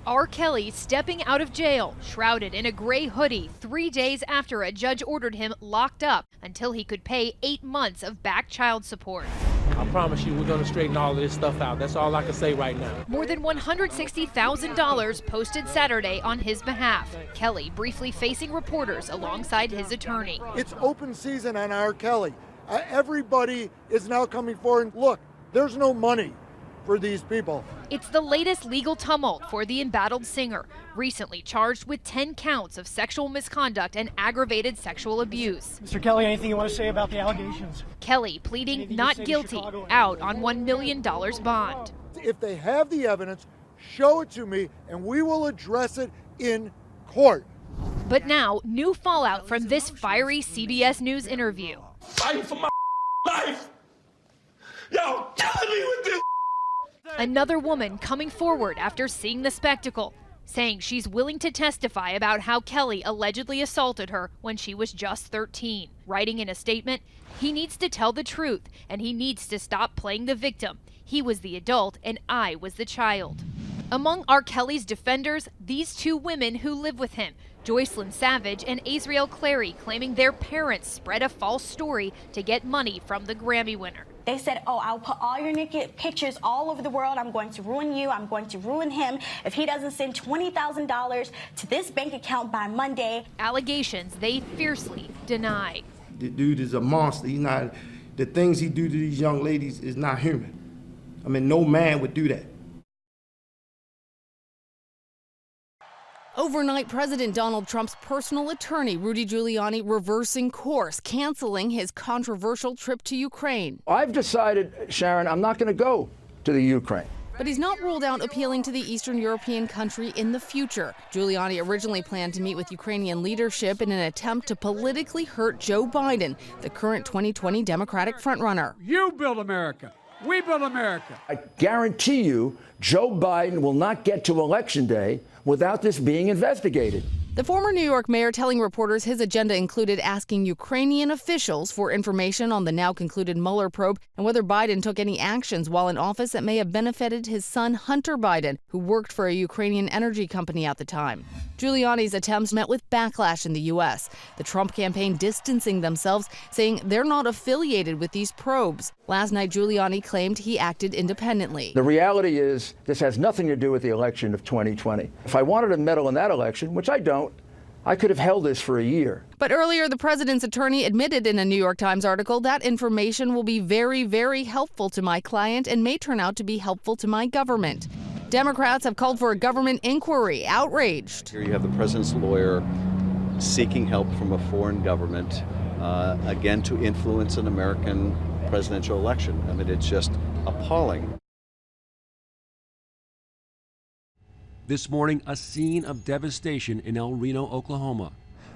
R. Kelly stepping out of jail, shrouded in a gray hoodie 3 days after a judge ordered him locked up until he could pay 8 months of back child support. I promise you we're going to straighten all of this stuff out. That's all I can say right now. More than $160,000 posted Saturday on his behalf. Kelly briefly facing reporters alongside his attorney. It's open season on R. Kelly. Everybody is now coming forward. Look, there's no money for these people. It's the latest legal tumult for the embattled singer, recently charged with 10 counts of sexual misconduct and aggravated sexual abuse. Mr. Kelly, anything you want to say about the allegations? Kelly pleading not guilty, out on $1 million bond. If they have the evidence, show it to me and we will address it in court. But now, new fallout from this fiery CBS News interview. Fighting for my life. Y'all killing me with this. Another woman coming forward after seeing the spectacle, saying she's willing to testify about how Kelly allegedly assaulted her when she was just 13. Writing in a statement, he needs to tell the truth and he needs to stop playing the victim. He was the adult and I was the child. Among R. Kelly's defenders, these two women who live with him, Joycelyn Savage and Azriel Clary, claiming their parents spread a false story to get money from the Grammy winner. They said, oh, I'll put all your naked pictures all over the world. I'm going to ruin you. I'm going to ruin him if he doesn't send $20,000 to this bank account by Monday. Allegations they fiercely deny. The dude is a monster. He's not, the things he do to these young ladies is not human. I mean, no man would do that. Overnight, President Donald Trump's personal attorney, Rudy Giuliani, reversing course, canceling his controversial trip to Ukraine. I've decided, Sharon, I'm not going to go to the Ukraine. But he's not ruled out appealing to the Eastern European country in the future. Giuliani originally planned to meet with Ukrainian leadership in an attempt to politically hurt Joe Biden, the current 2020 Democratic frontrunner. You build America. We build America. I guarantee you, Joe Biden will not get to Election Day without this being investigated. The former New York mayor telling reporters his agenda included asking Ukrainian officials for information on the now concluded Mueller probe and whether Biden took any actions while in office that may have benefited his son Hunter Biden, who worked for a Ukrainian energy company at the time. Giuliani's attempts met with backlash in the U.S., the Trump campaign distancing themselves, saying they're not affiliated with these probes. Last night, Giuliani claimed he acted independently. The reality is this has nothing to do with the election of 2020. If I wanted to meddle in that election, which I don't, I could have held this for a year. But earlier, the president's attorney admitted in a New York Times article that information will be very, very helpful to my client and may turn out to be helpful to my government. Democrats have called for a government inquiry, outraged. Here you have the president's lawyer seeking help from a foreign government, again, to influence an American presidential election. I mean, it's just appalling. This morning, a scene of devastation in El Reno, Oklahoma.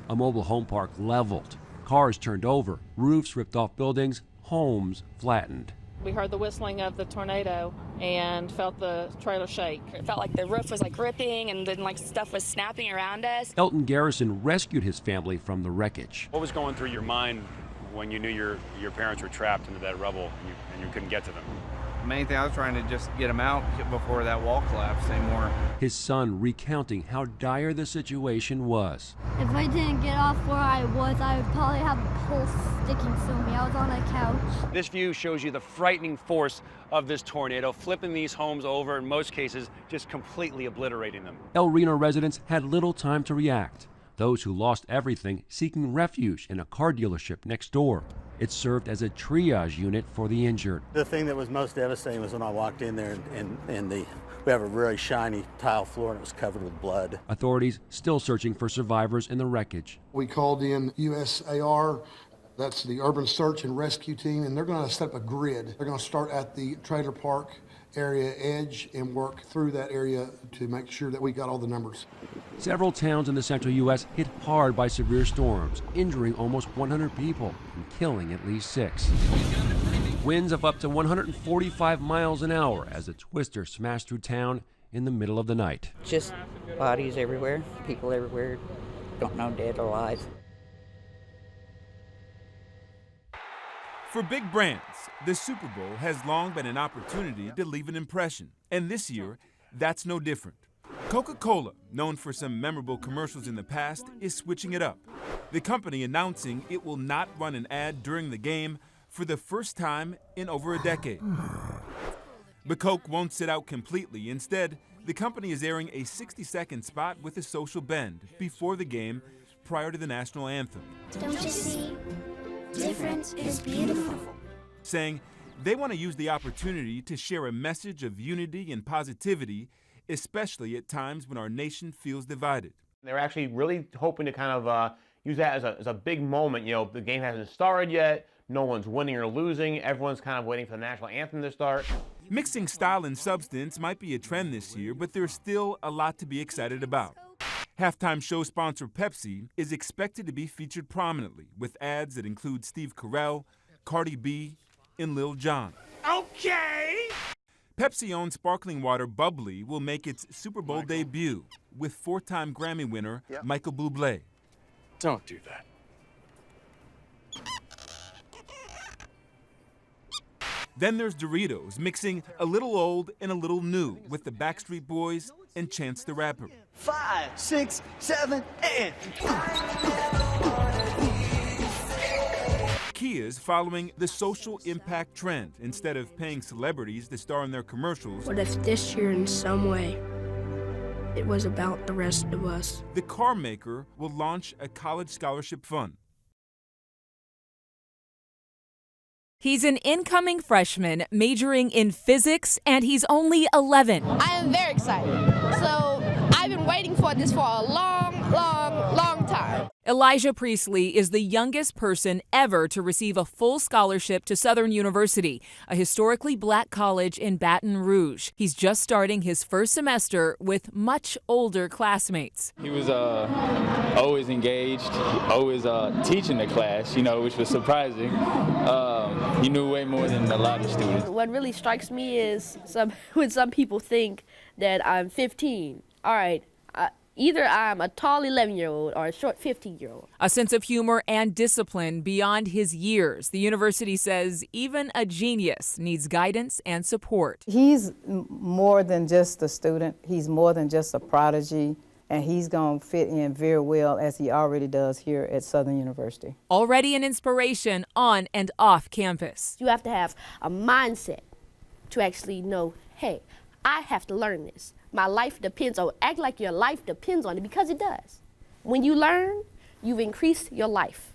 A mobile home park leveled, cars turned over, roofs ripped off buildings, homes flattened. We heard the whistling of the tornado and felt the trailer shake. It felt like the roof was like ripping and then like stuff was snapping around us. Elton Garrison rescued his family from the wreckage. What was going through your mind when you knew your parents were trapped into that rubble and you couldn't get to them? The main thing, I was trying to just get them out before that wall collapsed anymore. His son recounting how dire the situation was. If I didn't get off where I was, I would probably have a pulse sticking to me. I was on a couch. This view shows you the frightening force of this tornado, flipping these homes over, in most cases, just completely obliterating them. El Reno residents had little time to react. Those who lost everything seeking refuge in a car dealership next door. It served as a triage unit for the injured. The thing that was most devastating was when I walked in there and we have a very shiny tile floor and it was covered with blood. Authorities still searching for survivors in the wreckage. We called in USAR, that's the Urban Search and Rescue Team, and they're going to set up a grid. They're going to start at the trailer park area edge and work through that area to make sure that we got all the numbers. Several towns in the central U.S. hit hard by severe storms, injuring almost 100 people and killing at least 6. Winds of up to 145 miles an hour as the twister smashed through town in the middle of the night. Just bodies everywhere, people everywhere, don't know dead or alive. For big brands, the Super Bowl has long been an opportunity to leave an impression, and this year, that's no different. Coca-Cola, known for some memorable commercials in the past, is switching it up. The company announcing it will not run an ad during the game for the first time in over a decade. But Coke won't sit out completely. Instead, the company is airing a 60-second spot with a social bend before the game, prior to the national anthem. Don't you see? Different is beautiful. Saying they want to use the opportunity to share a message of unity and positivity, especially at times when our nation feels divided. They're actually really hoping to kind of use that as a big moment. You know, the game hasn't started yet, no one's winning or losing, everyone's kind of waiting for the national anthem to start. Mixing style and substance might be a trend this year, but there's still a lot to be excited about. Halftime show sponsor Pepsi is expected to be featured prominently with ads that include Steve Carell, Cardi B, and Lil Jon. Okay! Pepsi-owned sparkling water Bubbly will make its Super Bowl debut with four-time Grammy winner Michael Bublé. Don't do that. Then there's Doritos, mixing a little old and a little new with the Backstreet Boys and Chance the Rapper. 5, 6, 7, and... Kia is following the social impact trend. Instead of paying celebrities to star in their commercials, what if this year in some way it was about the rest of us? The car maker will launch a college scholarship fund. He's an incoming freshman majoring in physics, and he's only 11. I am very excited. So I've been waiting for this for a long time. Elijah Priestley is the youngest person ever to receive a full scholarship to Southern University, a historically black college in Baton Rouge. He's just starting his first semester with much older classmates. He was always engaged, always teaching the class, which was surprising. He knew way more than a lot of students. What really strikes me is when some people think that I'm 15. All right. Either I'm a tall 11-year-old or a short 15-year-old. A sense of humor and discipline beyond his years. The university says even a genius needs guidance and support. He's more than just a student. He's more than just a prodigy. And he's going to fit in very well, as he already does here at Southern University. Already an inspiration on and off campus. You have to have a mindset to actually know, hey, I have to learn this. My life depends on it. Act like your life depends on it, because it does. When you learn, you've increased your life.